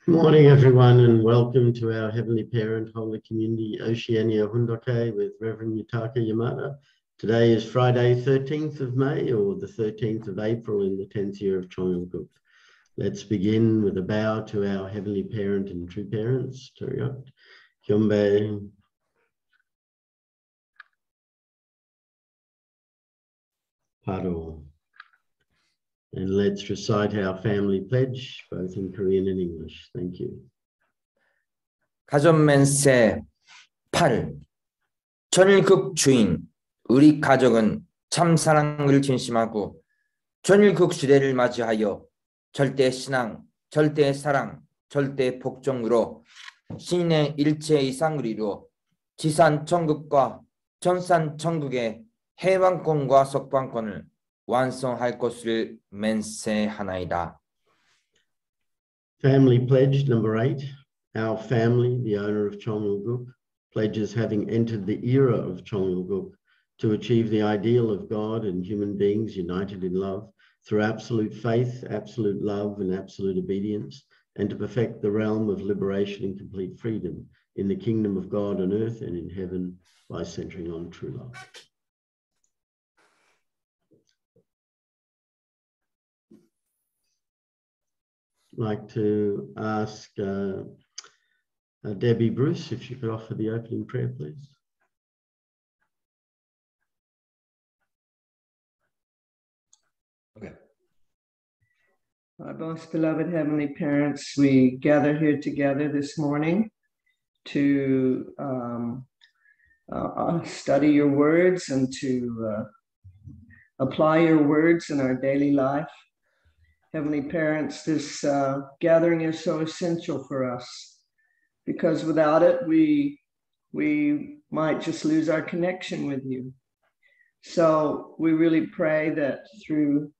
Good morning, everyone, and welcome to our Heavenly Parent Holy Community Oceania Hoon Dok Hae with Reverend Yutaka Yamada. Today is Friday, 13th of May, or the 13th of April in the 10th year of Chongyol. Let's begin with a bow to our Heavenly Parent and True Parents. Toriot, Kyombe, Paro. And let's recite our family pledge, both in Korean and English. Thank you. 가전맨세 8. 전일국 주인, 우리 가족은 참 사랑을 진심하고 전일국 시대를 맞이하여 절대 신앙, 절대 사랑, 절대 복종으로 신의 일체 이상을 이루어 지산 천국과 전산 천국의 해방권과 석방권을 완성할 것을 맹세하나이다. Family pledge number 8. Our family, the owner of Chongyol, pledges having entered the era of Chongyol to achieve the ideal of God and human beings united in love through absolute faith, absolute love, and absolute obedience, and to perfect the realm of liberation and complete freedom in the kingdom of God on earth and in heaven by centering on true love. I'd like to ask Debbie Bruce if you could offer the opening prayer, please. Okay. Our most beloved Heavenly Parents, we gather here together this morning to study your words and to apply your words in our daily life. Heavenly Parents, this gathering is so essential for us because without it, we might just lose our connection with you. So we really pray that through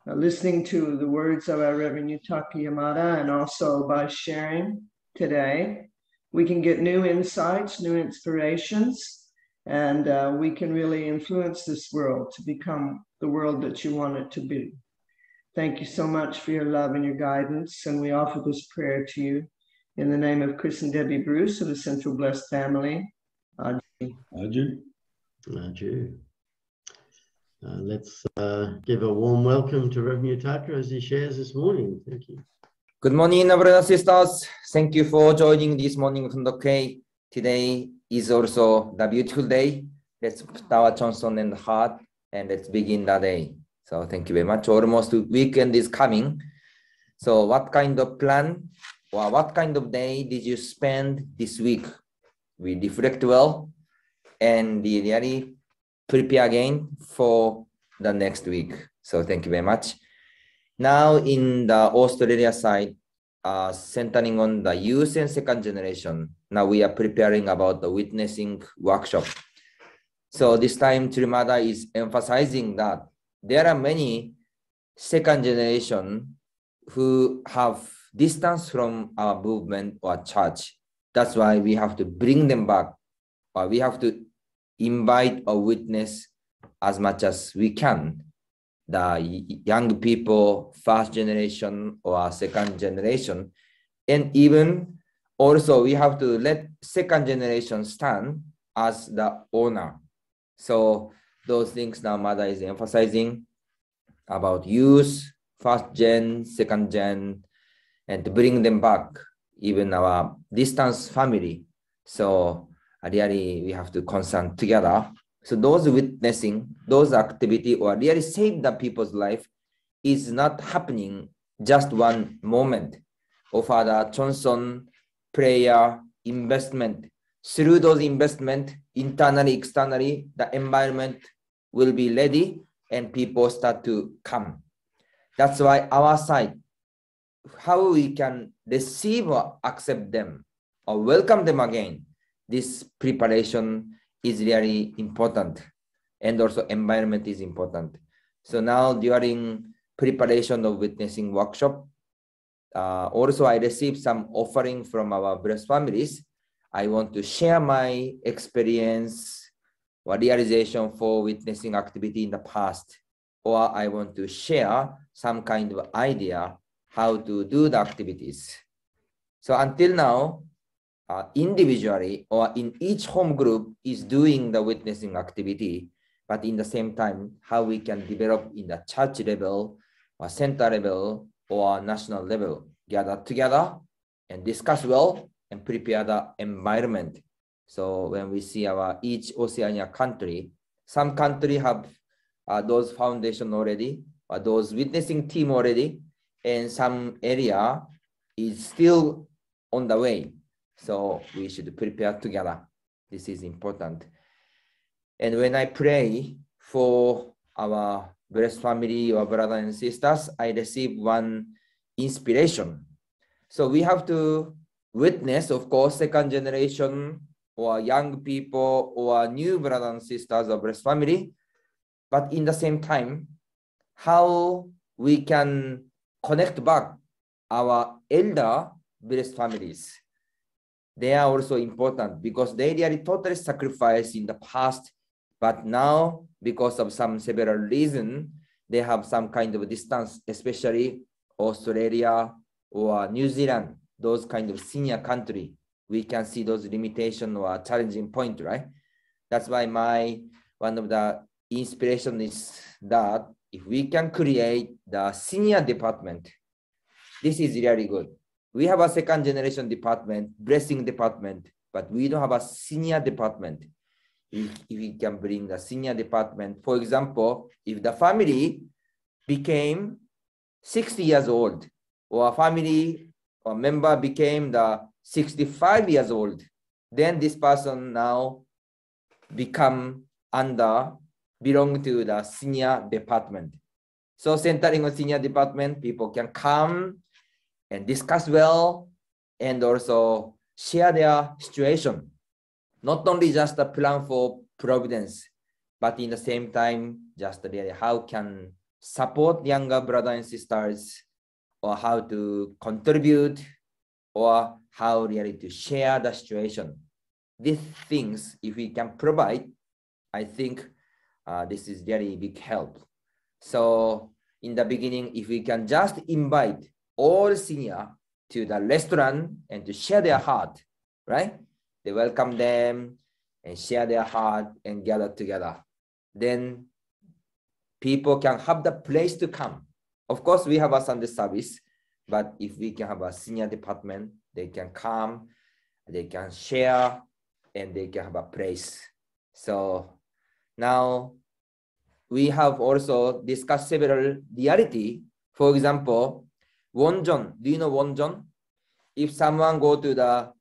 listening to the words of our Reverend Yutaka Yamada and also by sharing today, we can get new insights, new inspirations, and we can really influence this world to become the world that you want it to be. Thank you so much for your love and your guidance, and we offer this prayer to you in the name of Chris and Debbie Bruce of the Central Blessed Family. Aju. Aju. Aju. Let's give a warm welcome to Reverend Yutaka as he shares this morning. Thank you. Good morning, brothers and sisters. Thank you for joining this morning Hoon Dok Hae. Today is also the beautiful day. Let's put our Johnson in the heart and let's begin the day. So thank you very much. Almost weekend is coming. So what kind of plan or what kind of day did you spend this week? We reflect well and really prepare again for the next week. So thank you very much. Now in the Australia side, centering on the youth and second generation, now we are preparing about the witnessing workshop. So this time Yamada is emphasizing that there are many second generation who have distance from our movement or church. That's why we have to bring them back, or we have to invite or witness as much as we can the young people, first generation or second generation. And even also we have to let second generation stand as the owner. So those things now Mother is emphasizing about youth, first gen, second gen, and to bring them back, even our distance family. So really we have to concern together. So those witnessing, those activity or really save the people's life is not happening just one moment. Of the Johnson prayer investment. Through those investment, internally, externally, the environment will be ready and people start to come. That's why our side, how we can receive or accept them or welcome them again, this preparation is really important, and also environment is important. So now during preparation of witnessing workshop, also I received some offering from our blessed families. I want to share my experience or realization for witnessing activity in the past, or I want to share some kind of idea how to do the activities. So until now, individually or in each home group is doing the witnessing activity, but in the same time, how we can develop in the church level or center level or national level, gather together and discuss well and prepare the environment. So when we see our each Oceania country, some country have those foundation already, or those witnessing team already, and some area is still on the way. So we should prepare together. This is important. And when I pray for our blessed family or brothers and sisters, I receive one inspiration. So we have to witness, of course, second generation or young people or new brothers and sisters of blessed family. But in the same time, how we can connect back our elder blessed families. They are also important because they really totally sacrificed in the past, but now because of some several reasons, they have some kind of distance, especially Australia or New Zealand, those kind of senior country. We can see those limitations or challenging point, right? That's why one of the inspiration is that if we can create the senior department, this is really good. We have a second generation department, blessing department, but we don't have a senior department. If we can bring the senior department, for example, if the family became 60 years old, or a family or member became the 65 years old, then this person now belong to the senior department. So centering on senior department, people can come and discuss well and also share their situation. Not only just a plan for providence, but in the same time, just really how can support younger brothers and sisters, or how to contribute, or how really to share the situation. These things, if we can provide, I think this is very big help. So in the beginning, if we can just invite all senior to the restaurant and to share their heart, right? They welcome them and share their heart and gather together. Then people can have the place to come. Of course, we have a Sunday service, but if we can have a senior department, they can come, they can share, and they can have a place. So now we have also discussed several reality. For example, wonjon. Do you know wonjon? If someone go to the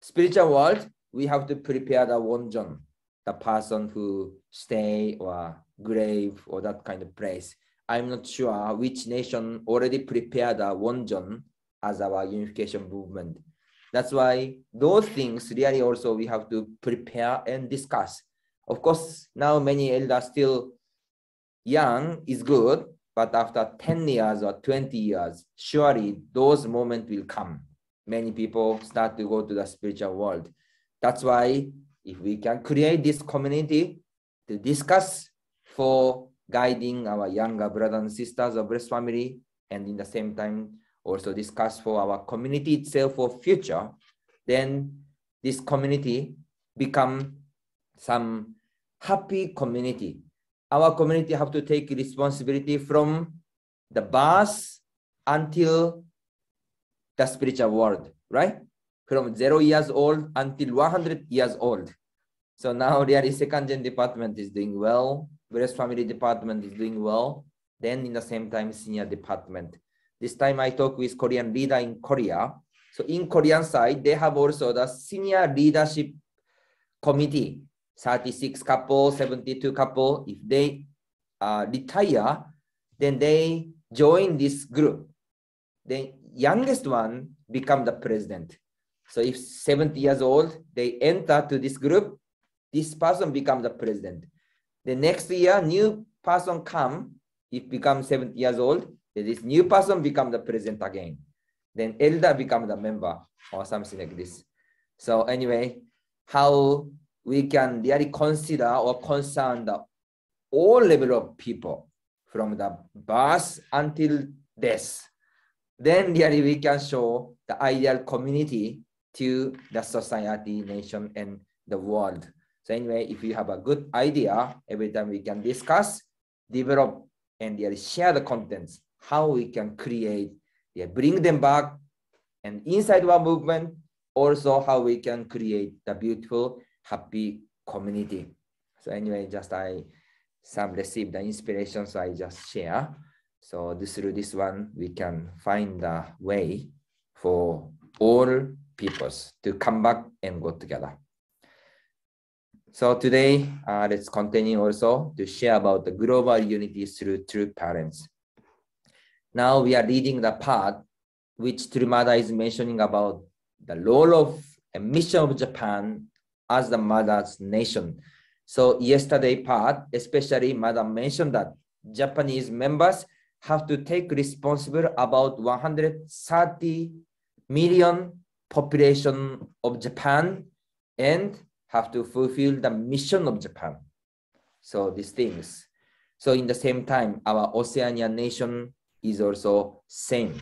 spiritual world, we have to prepare the wonjon, the person who stay or grave or that kind of place. I'm not sure which nation already prepared the wonjon as our unification movement. That's why those things really also we have to prepare and discuss. Of course, now many elders still young is good, but after 10 years or 20 years, surely those moments will come. Many people start to go to the spiritual world. That's why if we can create this community to discuss for guiding our younger brothers and sisters of blessed family, and in the same time also discuss for our community itself for future, then this community become some happy community. Our community have to take responsibility from the birth until the spiritual world, right? From 0 years old until 100 years old. So now really second gen department is doing well. Blessed family department is doing well. Then in the same time, senior department. This time I talk with Korean leader in Korea. So in Korean side, they have also the senior leadership committee, 36 couple, 72 couple. If they retire, then they join this group. The youngest one become the president. So if 70 years old, they enter to this group, this person becomes the president. The next year, new person come, if become 70 years old, then this new person become the president again. Then elder become the member or something like this. So anyway, how we can really consider or concern the all level of people from the birth until death. then really we can show the ideal community to the society, nation, and the world. So anyway, if you have a good idea, every time we can discuss, develop, and really share the contents, how we can create, bring them back, and inside our movement, also how we can create the beautiful, happy community. So anyway, just some received the inspiration, so I just share. So through this one, we can find the way for all peoples to come back and go together. So today, let's continue also to share about the global unity through true parents. Now we are reading the part which Yamada is mentioning about the role of a mission of Japan as the mother's nation. So yesterday part, especially Mother mentioned that Japanese members have to take responsibility about 130 million population of Japan and have to fulfill the mission of Japan. So these things. So in the same time, our Oceania nation is also same.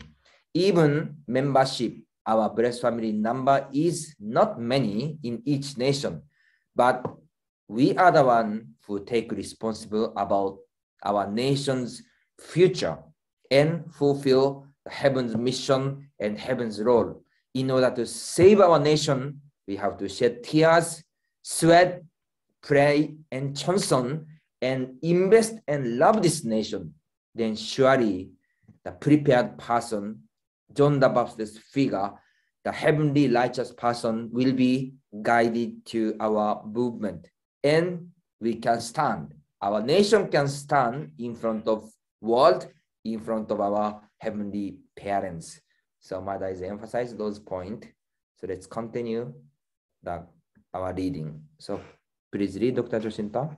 Even membership, our blessed family number is not many in each nation, but we are the one who take responsibility about our nation's future and fulfill the heaven's mission and heaven's role. In order to save our nation, we have to shed tears, sweat, pray, and chansons, and invest and love this nation. Then surely the prepared person, John the Baptist's figure, the heavenly righteous person, will be guided to our movement. And we can stand. Our nation can stand in front of world, in front of our heavenly parents. So Mother is emphasizing those points. So let's continue our reading. So please read, Dr. Jacinta.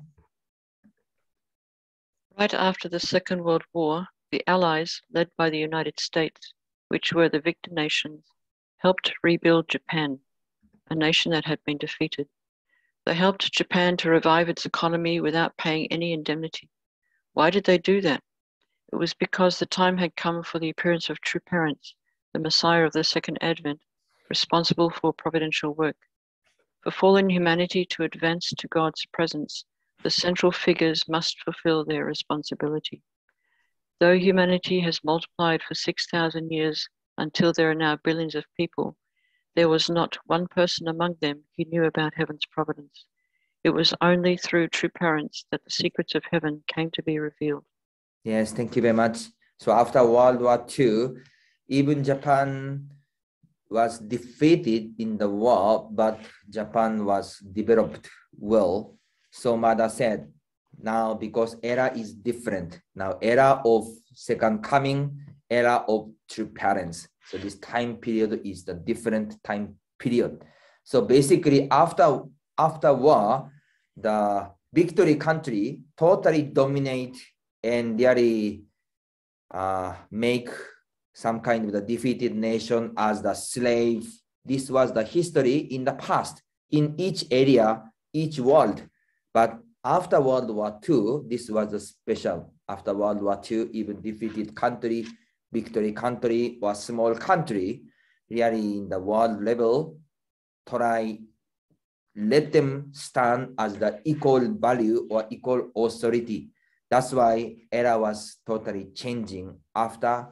Right after the Second World War, the Allies, led by the United States, which were the victor nations, helped rebuild Japan, a nation that had been defeated. They helped Japan to revive its economy without paying any indemnity. Why did they do that? It was because the time had come for the appearance of true parents, the Messiah of the Second Advent, responsible for providential work. For fallen humanity to advance to God's presence, the central figures must fulfill their responsibility. Though humanity has multiplied for 6,000 years until there are now billions of people, there was not one person among them who knew about heaven's providence. It was only through true parents that the secrets of heaven came to be revealed. Yes, thank you very much. So after World War II, even Japan was defeated in the war, but Japan was developed well. So Mother said, now because era is different, now era of second coming, era of true parents. So this time period is the different time period. So basically after war, the victory country totally dominate and really make some kind of the defeated nation as the slave. This was the history in the past, in each area, each world. But after World War II, this was a special. After World War II, even defeated country, victory country, or small country, really in the world level, try let them stand as the equal value or equal authority. That's why era was totally changing after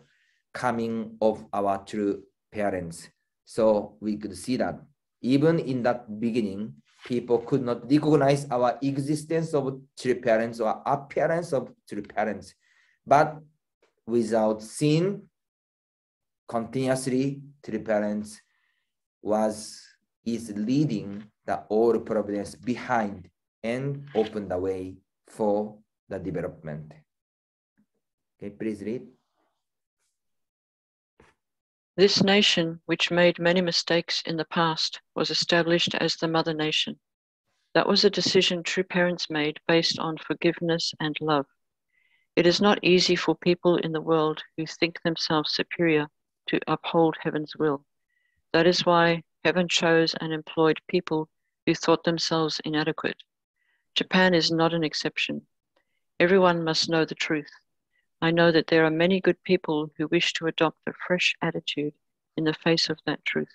coming of our true parents. So we could see that even in that beginning, people could not recognize our existence of true parents or appearance of true parents. But without sin, continuously true parents is leading the all providence behind and open the way for the development. Okay, please read. This nation, which made many mistakes in the past, was established as the mother nation. That was a decision true parents made based on forgiveness and love. It is not easy for people in the world who think themselves superior to uphold heaven's will. That is why heaven chose and employed people who thought themselves inadequate. Japan is not an exception. Everyone must know the truth. I know that there are many good people who wish to adopt a fresh attitude in the face of that truth.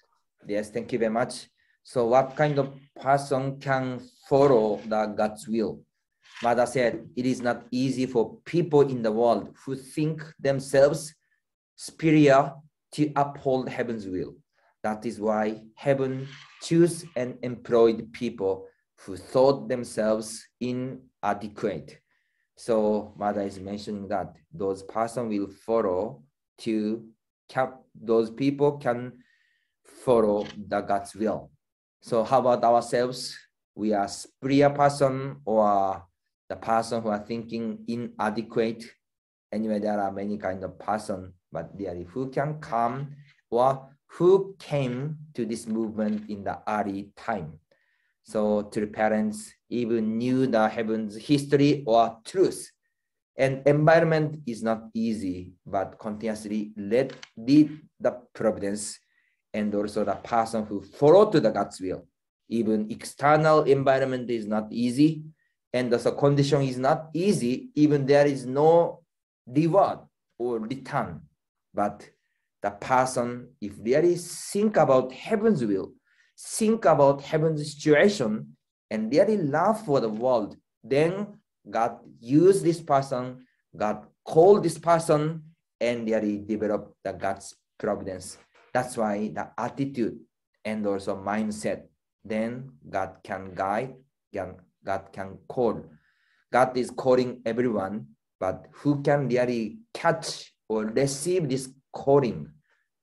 Yes, thank you very much. So what kind of person can follow the God's will? Mother said, it is not easy for people in the world who think themselves superior to uphold heaven's will. That is why heaven chose and employed people who thought themselves inadequate. So Mother is mentioning that those person will follow those people can follow the God's will. So how about ourselves? We are superior person or the person who are thinking inadequate. Anyway, there are many kind of person, but really who can come or who came to this movement in the early time. So to the parents, even knew the heaven's history or truth. And environment is not easy, but continuously lead the providence and also the person who follow to the God's will. Even external environment is not easy, and the condition is not easy, even there is no reward or return. But the person, if really think about heaven's will, think about heaven's situation, and really love for the world, then God used this person, God called this person, and really develop the God's providence. That's why the attitude and also mindset, then God can guide, God can call. God is calling everyone, but who can really catch or receive this calling?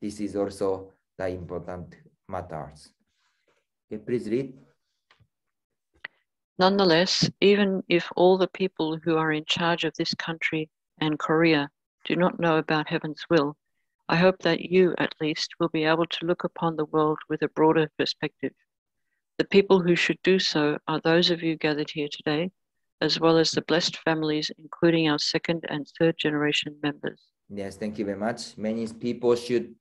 This is also the important matters. Okay, please read. Nonetheless, even if all the people who are in charge of this country and Korea do not know about heaven's will, I hope that you, at least, will be able to look upon the world with a broader perspective. The people who should do so are those of you gathered here today, as well as the blessed families, including our second and third generation members. Yes, thank you very much. Many people should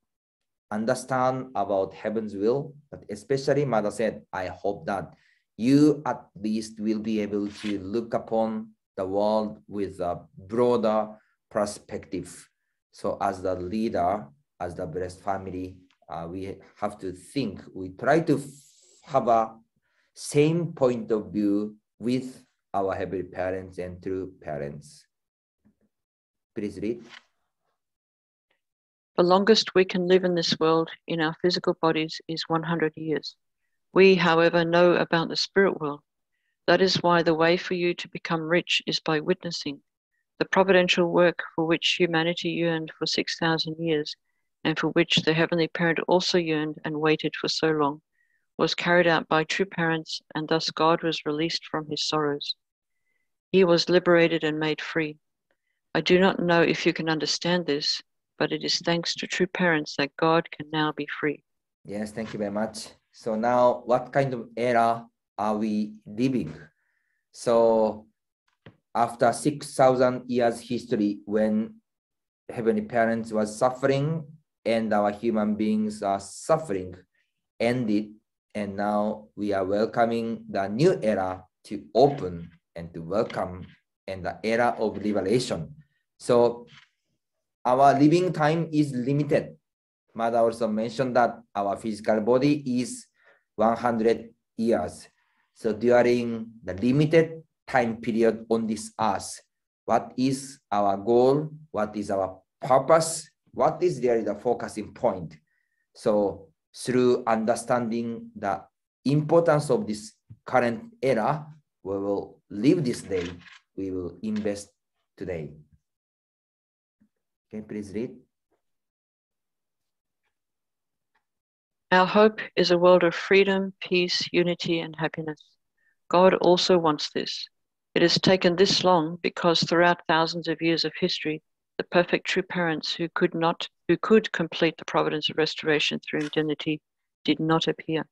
understand about heaven's will, but especially Mother said, I hope that you at least will be able to look upon the world with a broader perspective. So as the leader, as the blessed family, we have to think, we try to have a same point of view with our heavenly parents and true parents. Please read. The longest we can live in this world in our physical bodies is 100 years. We, however, know about the spirit world. That is why the way for you to become rich is by witnessing. The providential work for which humanity yearned for 6,000 years, and for which the Heavenly Parent also yearned and waited for so long, was carried out by true parents, and thus God was released from his sorrows. He was liberated and made free. I do not know if you can understand this, but it is thanks to true parents that God can now be free. Yes, thank you very much. So now, what kind of era are we living? So after 6,000 years history, when Heavenly Parents was suffering and our human beings are suffering, ended, and now we are welcoming the new era to open and to welcome and the era of liberation. So our living time is limited. Mother also mentioned that our physical body is 100 years. So during the limited time period on this earth, what is our goal? What is our purpose? What is there the focusing point? So through understanding the importance of this current era, we will live this day. We will invest today. Okay, please read. Our hope is a world of freedom, peace, unity, and happiness. God also wants this. It has taken this long because throughout thousands of years of history, the perfect true parents who could complete the providence of restoration through indemnity did not appear.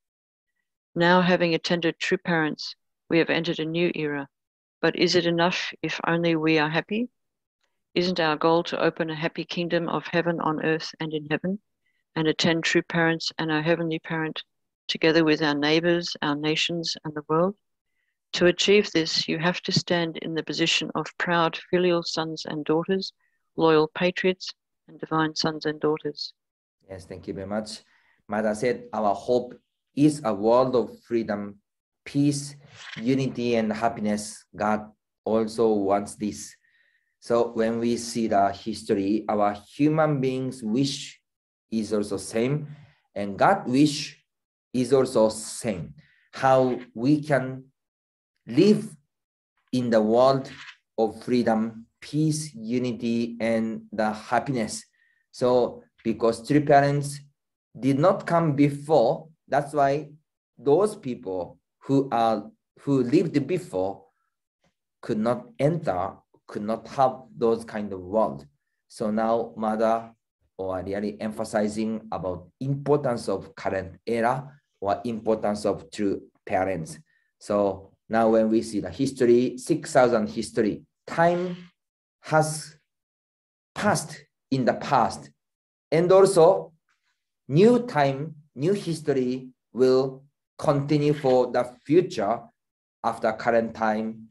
Now, having attended true parents, we have entered a new era. But is it enough if only we are happy? Isn't our goal to open a happy kingdom of heaven on earth and in heaven, and attend true parents and our heavenly parent, together with our neighbors, our nations, and the world? To achieve this, you have to stand in the position of proud filial sons and daughters loyal patriots, and divine sons and daughters. Yes, thank you very much. Mother said, our hope is a world of freedom, peace, unity, and happiness. God also wants this. So when we see the history, our human beings' wish is also same, and God's wish is also same. How we can live in the world of freedom, peace, unity, and the happiness. So because three parents did not come before, that's why those people who lived before could not enter, could not have those kind of world. So now Mother or really emphasizing about importance of current era or importance of true parents. So now when we see the history, 6,000 history, time has passed in the past. And also new time, new history will continue for the future after current time.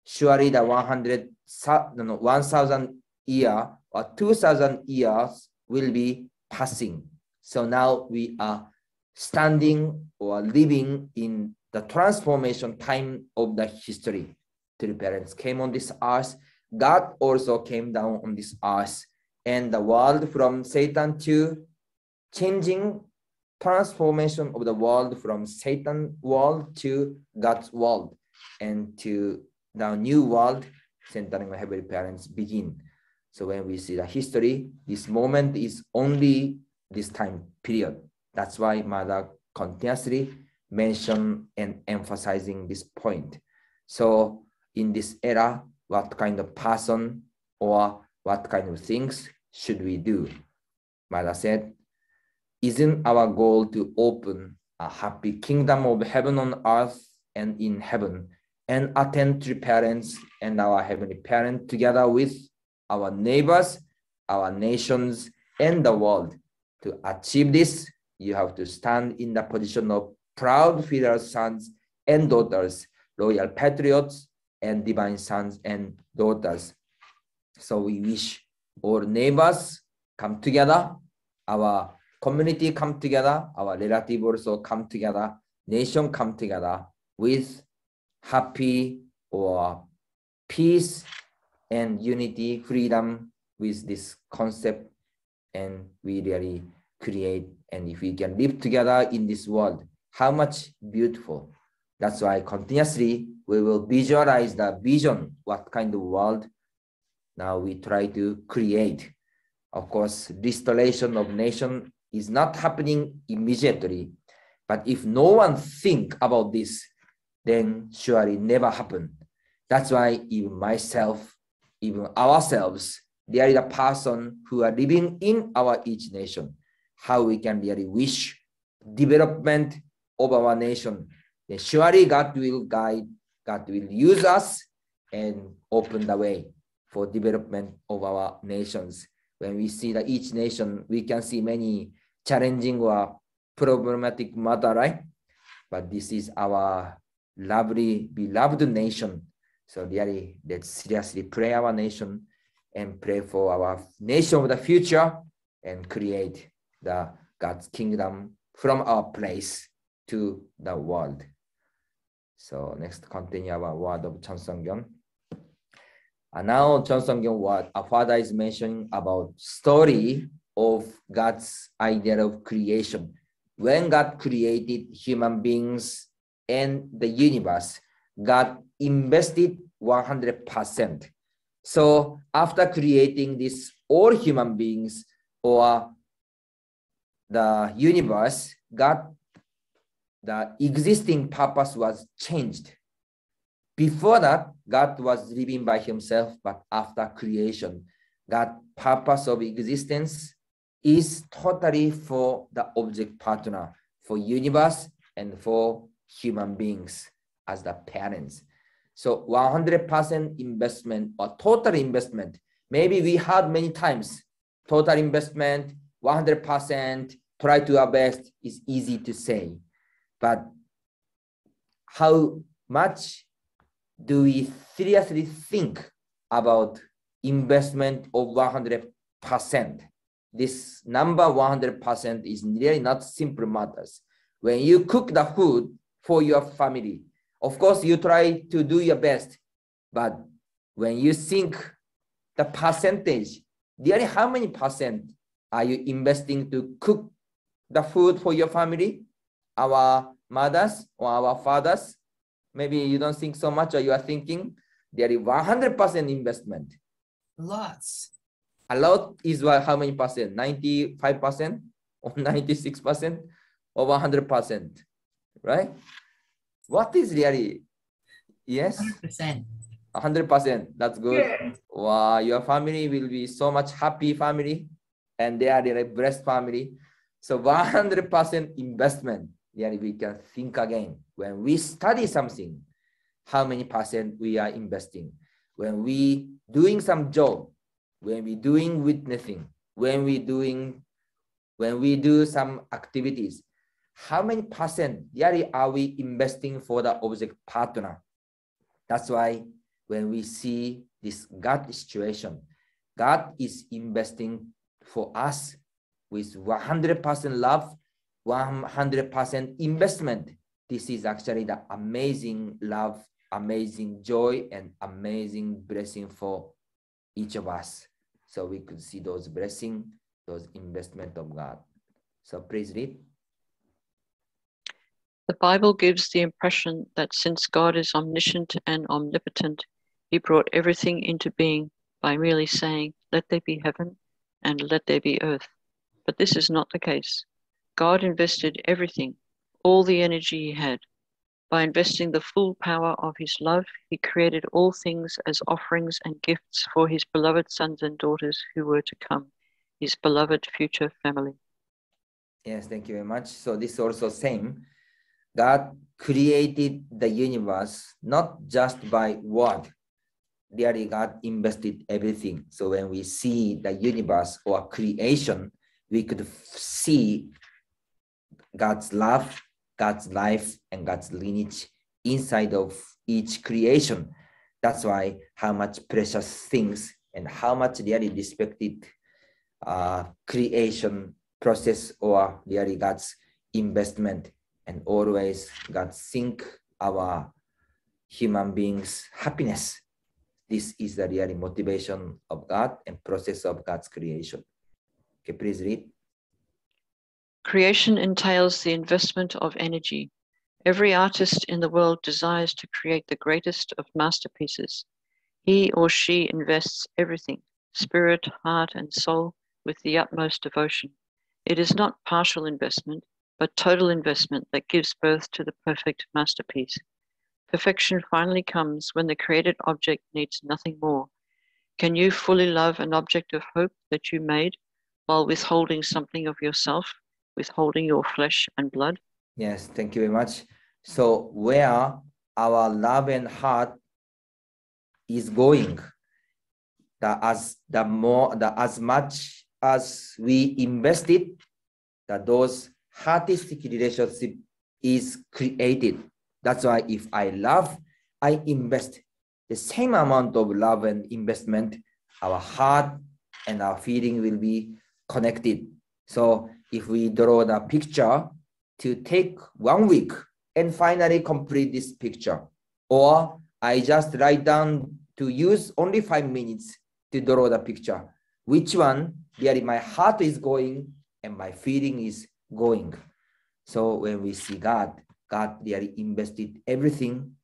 Surely the 1,000 year or 2,000 years will be passing. So now we are standing or living in the transformation time of the history. Three parents came on this earth. God also came down on this earth, and the world from Satan to changing transformation of the world from Satan world to God's world, and to the new world centering on heavenly parents begin. So when we see the history, this moment is only this time period. That's why Mother continuously mention and emphasizing this point. So in this era, what kind of person or what kind of things should we do? Mother said, isn't our goal to open a happy kingdom of heaven on earth and in heaven, and attend to parents and our heavenly parent together with our neighbors, our nations, and the world? To achieve this, you have to stand in the position of proud filial sons and daughters, loyal patriots, and divine sons and daughters. So we wish all neighbors come together, our community come together, our relative also come together, nation come together with happy or peace and unity, freedom with this concept, and we really create. And if we can live together in this world, how much beautiful. That's why continuously we will visualize the vision, what kind of world now we try to create. Of course, restoration of nation is not happening immediately, but if no one think about this, then surely never happen. That's why even myself, even ourselves, there is a person who are living in our each nation, how we can really wish development of our nation. Then surely God will guide, God will use us and open the way for development of our nations. When we see that each nation, we can see many challenging or problematic matter, right? But this is our lovely, beloved nation. So really, let's seriously pray our nation and pray for our nation of the future and create the God's kingdom from our place to the world. So next, continue our word of Cheonsongkyun. And now Cheonsongkyun word, our father is mentioning about story of God's idea of creation. When God created human beings and the universe, God invested 100%. So after creating this all human beings or the universe, God, the existing purpose was changed. Before that, God was living by himself, but after creation, God's purpose of existence is totally for the object partner, for universe and for human beings as the parents. So 100% investment or total investment, maybe we had many times, total investment, 100%, try to our best is easy to say. But how much do we seriously think about investment of 100%. This number 100% is really not simple matters. When you cook the food for your family, of course, you try to do your best, but when you think the percentage, really how many percent are you investing to cook the food for your family? Our mothers or our fathers, maybe you don't think so much, or you are thinking there is 100% investment. Lots. A lot is how many percent? 95% or 96% or 100%, right? What is really? Yes? 100%. 100%. That's good. Yeah. Wow, your family will be so much happy family, and they are the blessed family. So 100% investment. Yeah, we can think again. When we study something, how many percent we are investing? When we doing some job, when we doing witnessing, when we do some activities, how many percent really are we investing for the object partner? That's why when we see this God situation, God is investing for us with 100% love, 100% investment. This is actually the amazing love, amazing joy, and amazing blessing for each of us. So we could see those blessings, those investment of God. So please read. The Bible gives the impression that since God is omniscient and omnipotent, he brought everything into being by merely saying, "Let there be heaven and let there be earth." But this is not the case. God invested everything, all the energy he had. By investing the full power of his love, he created all things as offerings and gifts for his beloved sons and daughters who were to come, his beloved future family. Yes, thank you very much. So this is also same. God created the universe not just by word. Really, God invested everything. So when we see the universe or creation, we could see God's love, God's life, and God's lineage inside of each creation. That's why how much precious things and how much really respected creation process or really God's investment. And always God think our human beings' happiness. This is the really motivation of God and process of God's creation. Okay, please read. Creation entails the investment of energy. Every artist in the world desires to create the greatest of masterpieces. He or she invests everything, spirit, heart, and soul, with the utmost devotion. It is not partial investment, but total investment that gives birth to the perfect masterpiece. Perfection finally comes when the created object needs nothing more. Can you fully love an object of hope that you made while withholding something of yourself, withholding your flesh and blood? Yes, thank you very much. So where our love and heart is going, as much as we invested, that those artistic relationship is created. That's why if I love, I invest the same amount of love and investment, our heart and our feeling will be connected. So if we draw the picture to take 1 week and finally complete this picture, or I just write down to use only 5 minutes to draw the picture, which one really my heart is going and my feeling is going. So when we see God, God really invested everything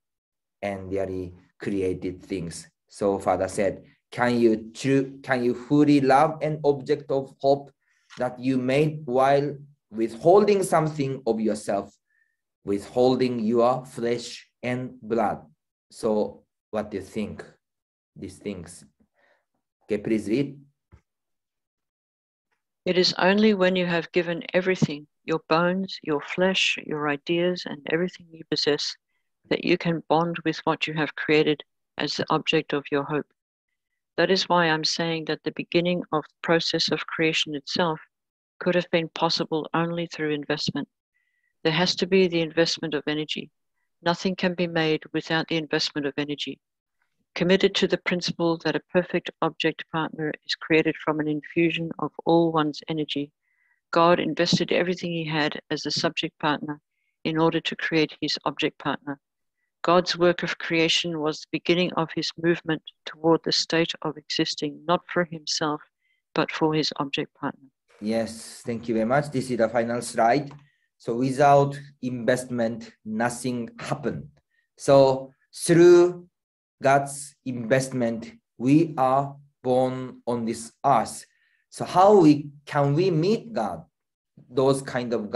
and really created things. So Father said, can you fully love an object of hope that you made while withholding something of yourself, withholding your flesh and blood? So what do you think? These things. Okay, please read. It is only when you have given everything, your bones, your flesh, your ideas, and everything you possess, that you can bond with what you have created as the object of your hope. That is why I'm saying that the beginning of the process of creation itself could have been possible only through investment. There has to be the investment of energy. Nothing can be made without the investment of energy. Committed to the principle that a perfect object partner is created from an infusion of all one's energy, God invested everything he had as the subject partner in order to create his object partner. God's work of creation was the beginning of his movement toward the state of existing, not for himself, but for his object partner. Yes, thank you very much. This is the final slide. So without investment, nothing happened. So through God's investment, we are born on this earth. So how can we meet God? Those kind of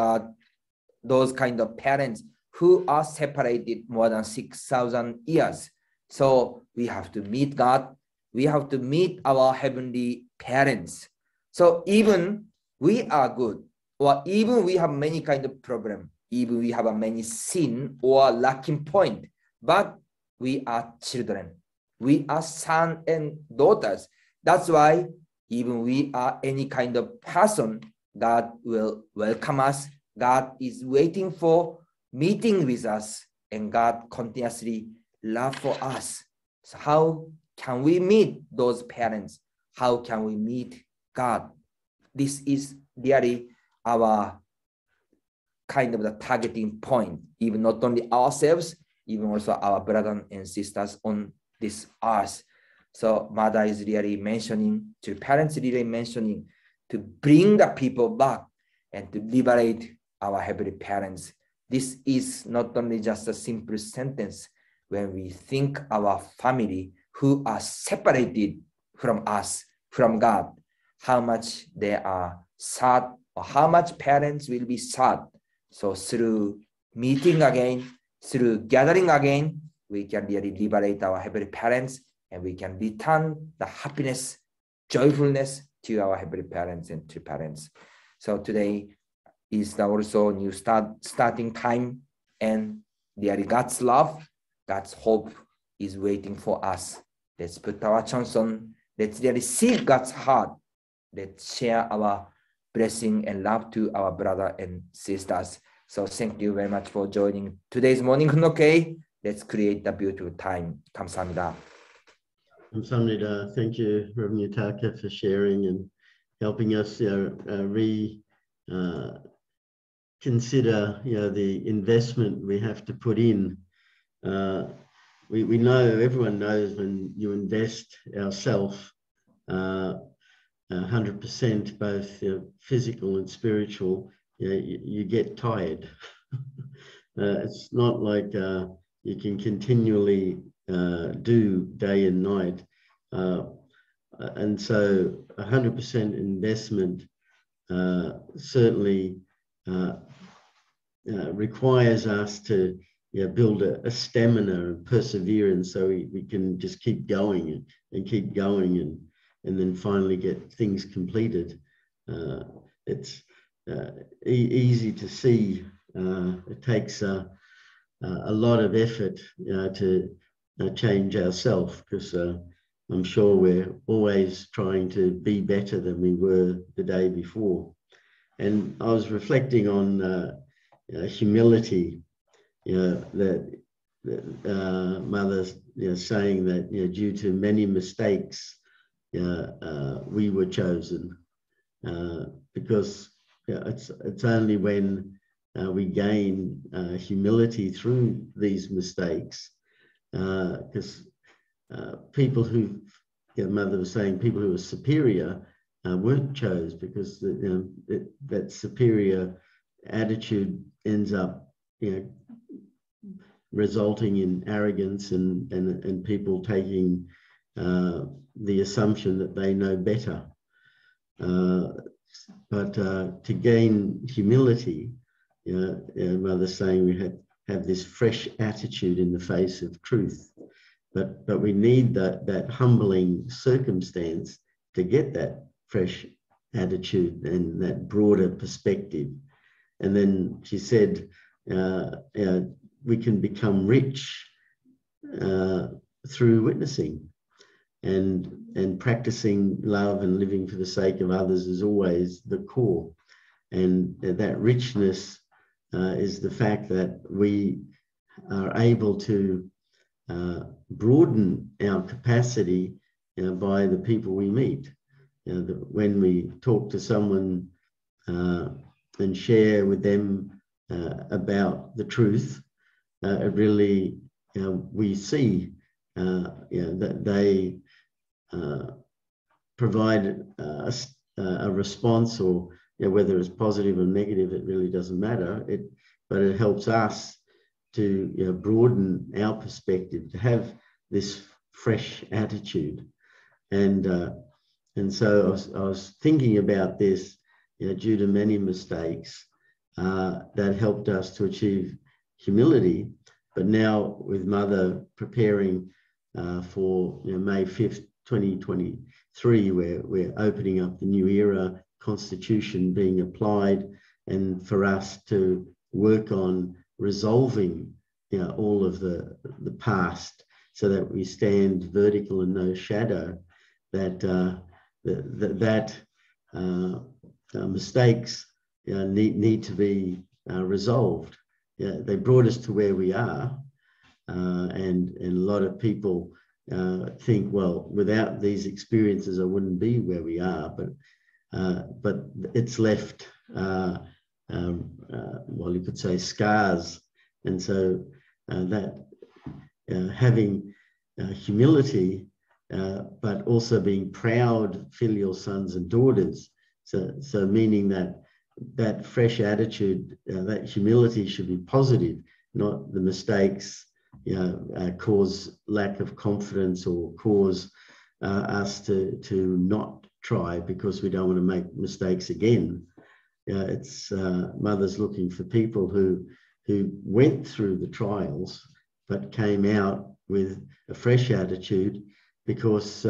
parents who are separated more than 6,000 years. So we have to meet God. We have to meet our heavenly parents. So even we are good, or even we have many kind of problem, even we have a many sin or lacking point, but we are children. We are sons and daughters. That's why even we are any kind of person, God will welcome us. God is waiting for meeting with us, and God continuously love for us. So how can we meet those parents? How can we meet God? This is really our kind of the targeting point, even not only ourselves, even also our brothers and sisters on this earth. So Mother is really mentioning, to parents really mentioning, to bring the people back and to liberate our heavenly parents. This is not only just a simple sentence. When we think our family who are separated from us, from God, how much they are sad, or how much parents will be sad. So through meeting again, through gathering again, we can really liberate our heavenly parents, and we can return the happiness, joyfulness to our heavenly parents and to parents. So today is also new starting time, and really God's love, God's hope is waiting for us. Let's put our chance on. Let's really seek God's heart. Let's share our blessing and love to our brother and sisters. So thank you very much for joining today's morning Hoon Dok Hae. Let's create a beautiful time. 감사합니다. 감사합니다. Thank you, Reverend Yutaka, for sharing and helping us consider the investment we have to put in. We know, everyone knows, when you invest ourselves 100%, both physical and spiritual, you get tired. It's not like you can continually do day and night. And so 100% investment certainly requires us to build a stamina and perseverance, so we can just keep going and keep going and then finally get things completed. It's easy to see it takes a lot of effort to change ourselves, because I'm sure we're always trying to be better than we were the day before. And I was reflecting on humility, that Mother's saying that due to many mistakes we were chosen, because it's only when we gain humility through these mistakes, because people who, Mother was saying, people who are superior weren't chose, because that superior attitude ends up resulting in arrogance and people taking the assumption that they know better. But to gain humility, Mother's saying we have this fresh attitude in the face of truth, but we need that humbling circumstance to get that fresh attitude and that broader perspective. And then she said, we can become rich through witnessing, and practicing love and living for the sake of others is always the core. And that richness is the fact that we are able to broaden our capacity by the people we meet. When we talk to someone and share with them about the truth, it really, we see that they provide a response, or whether it's positive or negative, it really doesn't matter. But it helps us to broaden our perspective, to have this fresh attitude. And so I was thinking about this, due to many mistakes that helped us to achieve humility. But now with Mother preparing for May 5th, 2023, where we're opening up the new era, Constitution being applied, and for us to work on resolving all of the past, so that we stand vertical and no shadow, that mistakes need to be resolved. They brought us to where we are, and a lot of people think, well, without these experiences, I wouldn't be where we are. But it's left, well, you could say, scars. And so that having humility, but also being proud filial sons and daughters. So meaning that fresh attitude, that humility should be positive, not the mistakes cause lack of confidence, or cause us to not try because we don't want to make mistakes again. It's Mother's looking for people who went through the trials but came out with a fresh attitude, because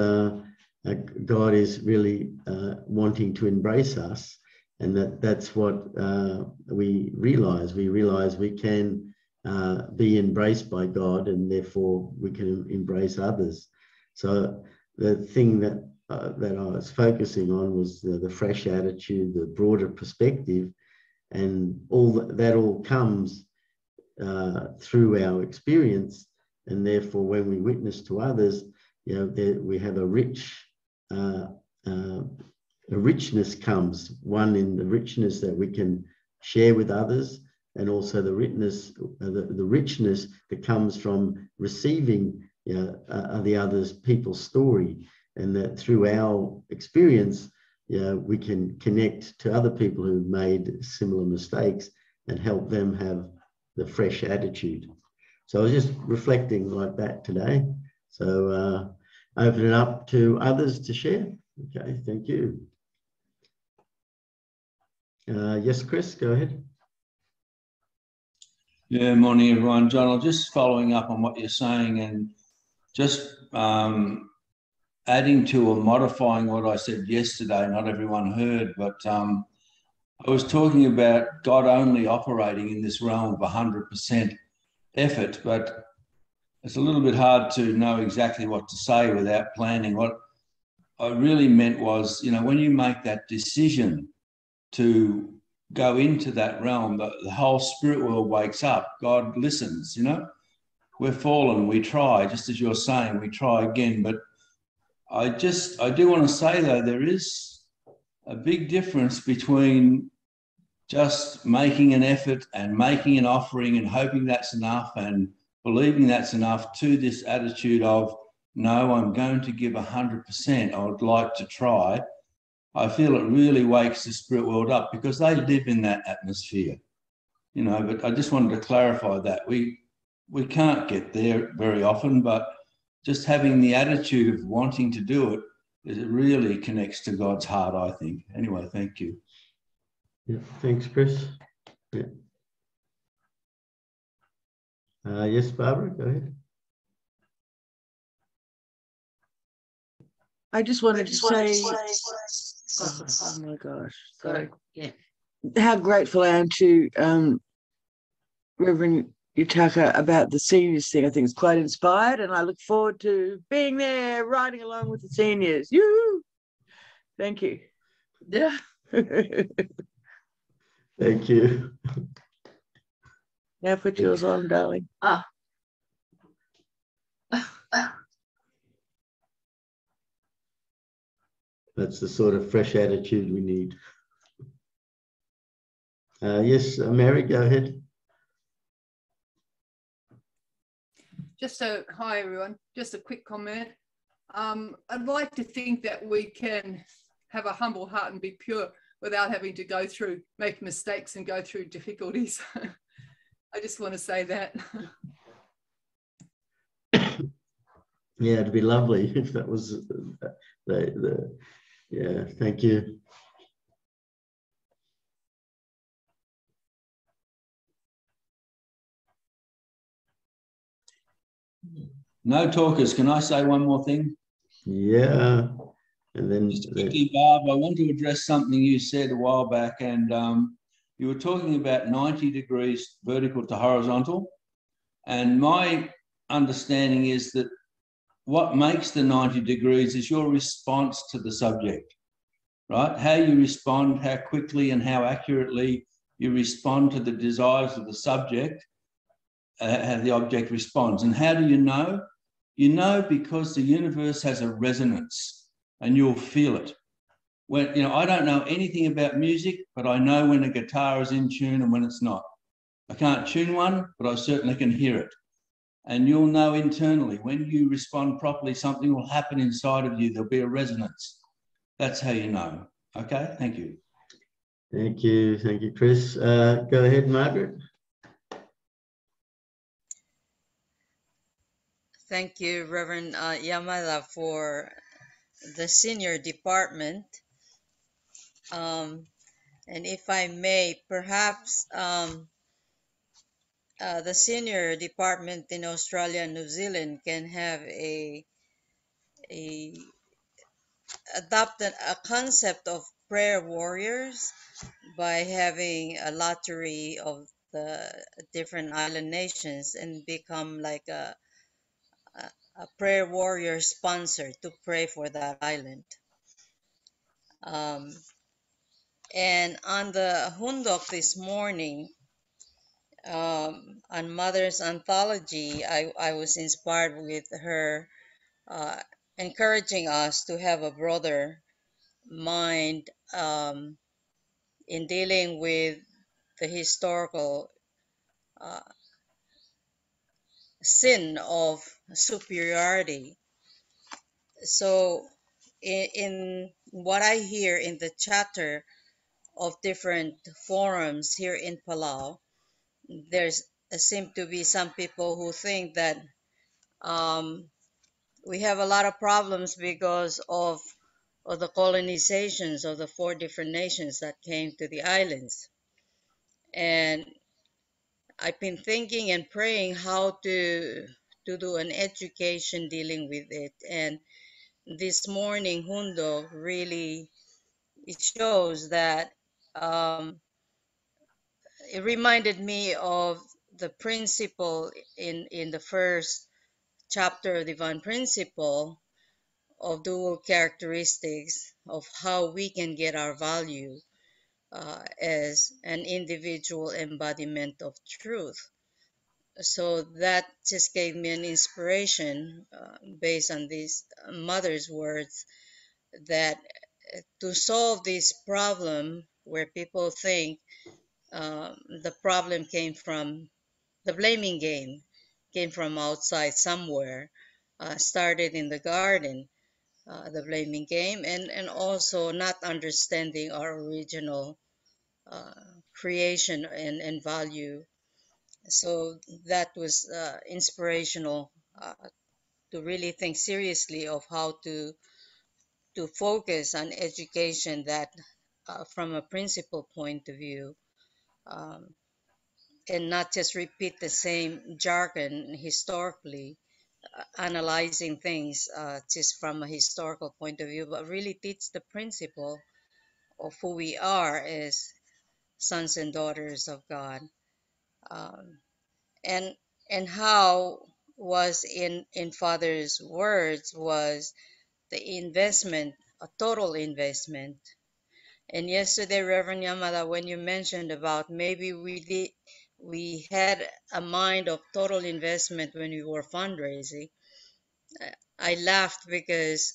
God is really wanting to embrace us, and that's what we realize. We realize we can be embraced by God, and therefore we can embrace others. So the thing that I was focusing on was the fresh attitude, the broader perspective, and all that all comes through our experience. And therefore, when we witness to others, we have a richness comes, one in the richness that we can share with others, and also the richness that comes from receiving the others people's story, and that through our experience, we can connect to other people who've made similar mistakes and help them have the fresh attitude. So I was just reflecting like that today. So open it up to others to share. Okay, thank you. Yes, Chris, go ahead. Yeah, morning everyone. John, I'm just following up on what you're saying, and just adding to or modifying what I said yesterday. Not everyone heard, but I was talking about God only operating in this realm of 100% effort, but it's a little bit hard to know exactly what to say without planning. What I really meant was, when you make that decision to go into that realm, the whole spirit world wakes up. God listens, We're fallen, we try, just as you're saying, we try again. But I do want to say, though, there is a big difference between just making an effort and making an offering and hoping that's enough and believing that's enough, to this attitude of, no, I'm going to give 100%. I would like to try. I feel it really wakes the spirit world up, because they live in that atmosphere, but I just wanted to clarify that. We can't get there very often, but just having the attitude of wanting to do it, it really connects to God's heart, I think. Anyway, thank you. Yeah, thanks, Chris. Yeah. Yes, Barbara, go ahead. I just wanted to say, oh my gosh, sorry. Yeah. How grateful I am to Reverend Yutaka about the seniors thing. I think it's quite inspired, and I look forward to being there, riding along with the seniors. Yoo-hoo! Thank you. Yeah. Thank you. Now put yours on, darling. That's the sort of fresh attitude we need. Yes, Mary, go ahead. Hi everyone, just a quick comment. I'd like to think that we can have a humble heart and be pure without having to make mistakes and go through difficulties. I just want to say that. Yeah, it'd be lovely if that was yeah, thank you. No talkers. Can I say one more thing? Yeah. And then just quickly, Barb, I want to address something you said a while back, and you were talking about 90 degrees vertical to horizontal. And my understanding is that what makes the 90 degrees is your response to the subject, right? How you respond, how quickly and how accurately you respond to the desires of the subject, how the object responds. And how do you know? You know because the universe has a resonance and you'll feel it. When, you know, I don't know anything about music, but I know when a guitar is in tune and when it's not. I can't tune one, but I certainly can hear it. And you'll know internally when you respond properly, something will happen inside of you. There'll be a resonance. That's how you know. Okay, thank you. Thank you. Thank you, Chris. Go ahead, Margaret. Thank you, Reverend Yamada, for the senior department. And if I may, perhaps the senior department in Australia and New Zealand can have adopted a concept of prayer warriors by having a lottery of the different island nations and become like a prayer warrior sponsor to pray for that island. And on the Hoon Dok this morning, on Mother's Anthology, I was inspired with her encouraging us to have a broader mind in dealing with the historical sin of superiority. So in what I hear in the chatter of different forums here in Palau, there's seem to be some people who think that we have a lot of problems because of the colonizations of the 4 different nations that came to the islands. And I've been thinking and praying how to do an education dealing with it. And this morning, Hoon Dok really, it shows that it reminded me of the principle in the first chapter of Divine Principle of dual characteristics of how we can get our value as an individual embodiment of truth. So that just gave me an inspiration based on these mother's words that to solve this problem where people think the problem came from the blaming game, came from outside somewhere, started in the garden, the blaming game, and also not understanding our original creation and value. So that was inspirational to really think seriously of how to focus on education that from a principle point of view, and not just repeat the same jargon historically, analyzing things just from a historical point of view, but really teach the principle of who we are as sons and daughters of God. And how was in Father's words was the investment, a total investment. And yesterday, Reverend Yamada, when you mentioned about maybe we had a mind of total investment when we were fundraising, I laughed because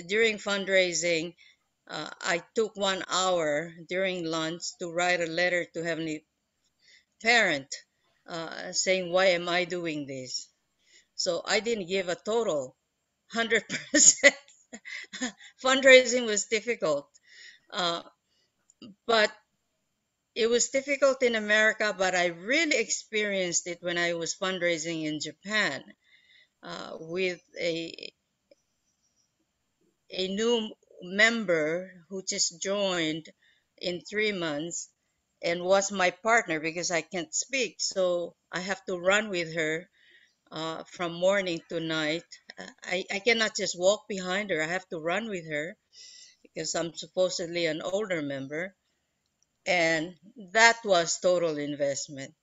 during fundraising, I took 1 hour during lunch to write a letter to Heavenly Parent saying, why am I doing this? So I didn't give a total 100%. Fundraising was difficult, but it was difficult in America, but I really experienced it when I was fundraising in Japan with a new member who just joined in 3 months and was my partner because I can't speak. So I have to run with her from morning to night. I cannot just walk behind her. I have to run with her because I'm supposedly an older member. And that was total investment.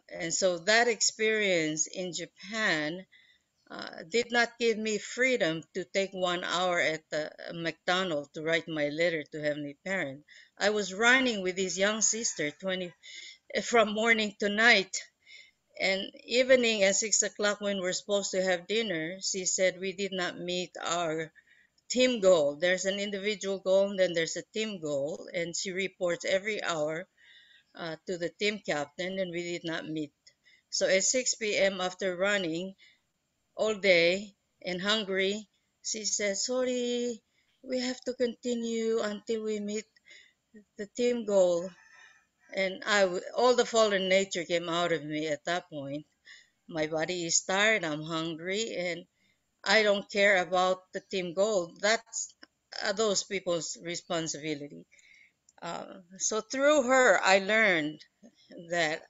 And so that experience in Japan did not give me freedom to take 1 hour at the McDonald's to write my letter to Heavenly Parent. I was running with this young sister from morning to night. And evening at 6 o'clock when we're supposed to have dinner, she said we did not meet our team goal. There's an individual goal and then there's a team goal. And she reports every hour to the team captain, and we did not meet. So at 6 p.m. after running all day and hungry, she said, sorry, we have to continue until we meet the team goal. And all the fallen nature came out of me at that point. My body is tired, I'm hungry, and I don't care about the team goal. That's those people's responsibility. So through her, I learned that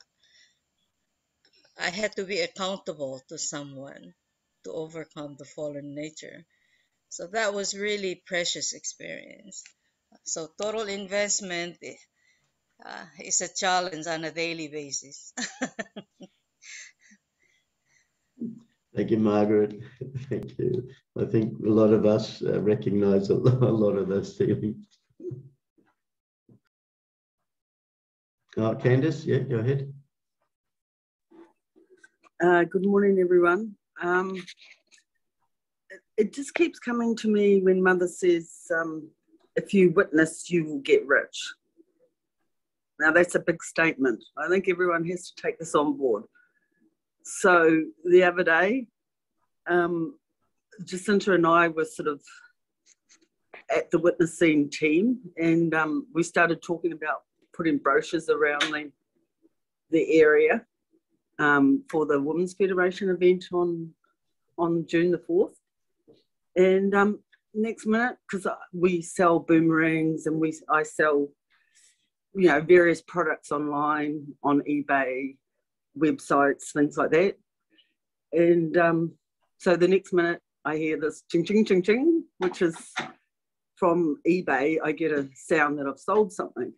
I had to be accountable to someone to overcome the fallen nature. So that was really precious experience. So total investment is a challenge on a daily basis. Thank you, Margaret. Thank you. I think a lot of us recognize a lot of those feelings. Candice, yeah, go ahead. Good morning, everyone. It just keeps coming to me when Mother says, if you witness, you will get rich. Now, that's a big statement. I think everyone has to take this on board. So the other day, Jacinta and I were sort of at the witnessing team, and we started talking about putting brochures around the area for the Women's Federation event on June the 4th. And next minute, because we sell boomerangs and I sell, various products online, on eBay, websites, things like that. And so the next minute I hear this ching, ching, ching, ching, which is from eBay. I get a sound that I've sold something.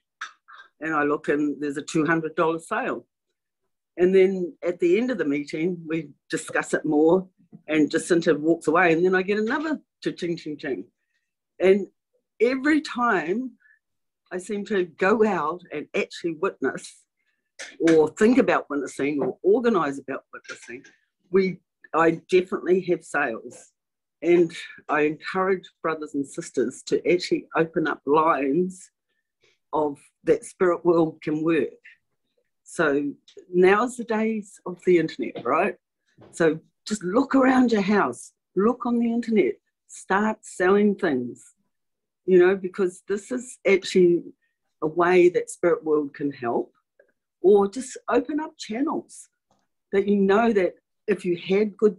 And I look and there's a $200 sale. And then at the end of the meeting, we discuss it more and Jacinta walks away. And then I get another ching, ching, ching. And every time I seem to go out and actually witness or think about witnessing or organise about witnessing, I definitely have sales. And I encourage brothers and sisters to actually open up lines of that spirit world can work. So now's the days of the internet, right? So just look around your house, look on the internet, start selling things, because this is actually a way that spirit world can help. Or just open up channels that that if you had good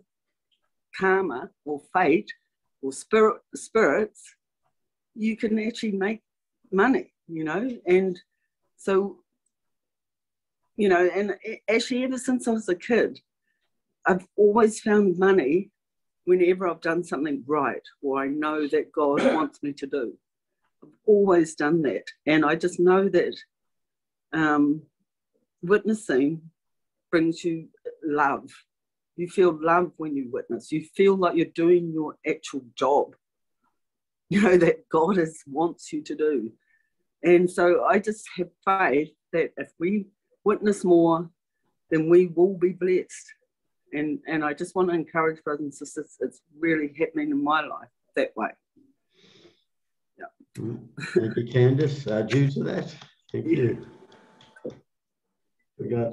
karma or fate or spirits, you can actually make money, and so, and actually ever since I was a kid, I've always found money whenever I've done something right or I know that God wants me to do. I've always done that. And I just know that witnessing brings you love. You feel love when you witness. You feel like you're doing your actual job, that God wants you to do. And so I just have faith that if we witness more, then we will be blessed. And I just want to encourage brothers and sisters, it's really happening in my life. that way. Thank you, Candice. Due to that, thank you. We got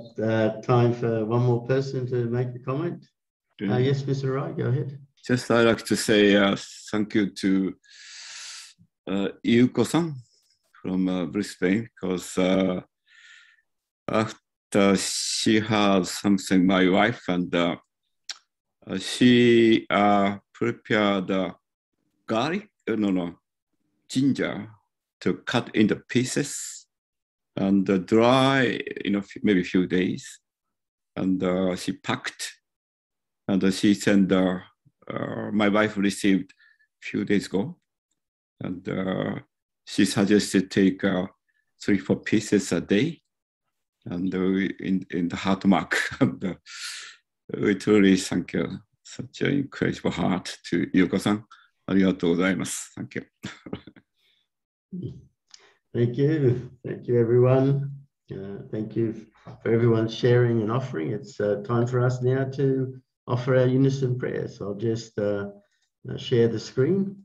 time for one more person to make a comment. Yes, Mr. Wright, go ahead. Just I'd like to say thank you to Yuko-san from Brisbane, because after she had something, my wife, and she prepared garlic, ginger to cut into pieces and dry, maybe a few days. And she packed, and she sent, my wife received a few days ago. And she suggested take 3-4 pieces a day, and in the heart mark. And we truly thank you. Such an incredible heart to Yuko-san. ありがとうございます。Thank you. Thank you. Thank you, everyone. Thank you for everyone sharing and offering. It's time for us now to offer our unison prayer. So I'll just share the screen.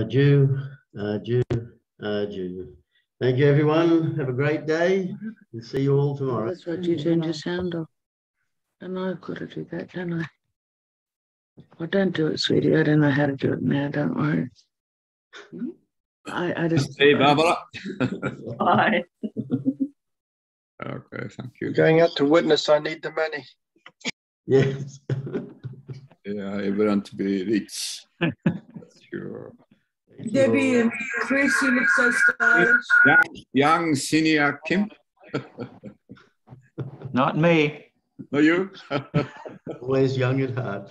Jew, Jew, Jew. Thank you, everyone. Have a great day. We'll see you all tomorrow. That's right, you turned your sound off. And I've got to do that, don't I? Well, don't do it, sweetie. I don't know how to do it now, don't worry. I just... Hey, Barbara. Bye. Okay, thank you. Going out to witness, I need the money. Yes. Yeah, everyone to be rich. Sure. Debbie and Chris, you look so stylish. Young senior Kim. Not me. No, you? Always young at heart.